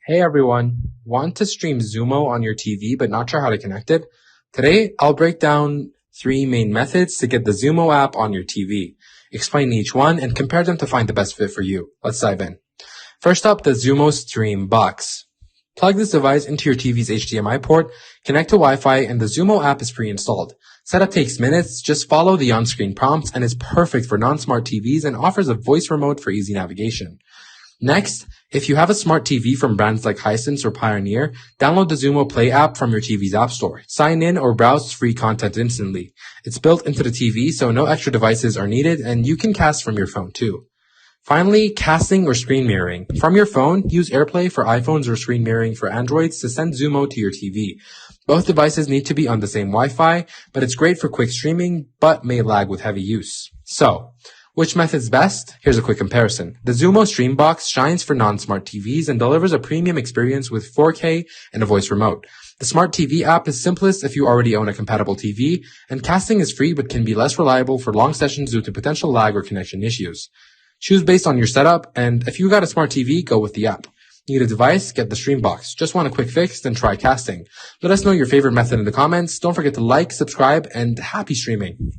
Hey everyone, want to stream Xumo on your TV but not sure how to connect it? Today, I'll break down 3 main methods to get the Xumo app on your TV, explain each one, and compare them to find the best fit for you. Let's dive in. First up, the Xumo Stream Box. Plug this device into your TV's HDMI port, connect to Wi-Fi, and the Xumo app is pre-installed. Setup takes minutes, just follow the on-screen prompts, and is perfect for non-smart TVs and offers a voice remote for easy navigation. Next, if you have a smart TV from brands like Hisense or Pioneer, download the Xumo Play app from your TV's app store. Sign in or browse free content instantly. It's built into the TV, so no extra devices are needed, and you can cast from your phone too. Finally, casting or screen mirroring. From your phone, use AirPlay for iPhones or screen mirroring for Androids to send Xumo to your TV. Both devices need to be on the same Wi-Fi, but it's great for quick streaming, but may lag with heavy use. So, which method's best? Here's a quick comparison. The Xumo Stream Box shines for non-smart TVs and delivers a premium experience with 4K and a voice remote. The Smart TV app is simplest if you already own a compatible TV, and casting is free but can be less reliable for long sessions due to potential lag or connection issues. Choose based on your setup, and if you got a smart TV, go with the app. Need a device? Get the Stream Box. Just want a quick fix? Then try casting. Let us know your favorite method in the comments. Don't forget to like, subscribe, and happy streaming.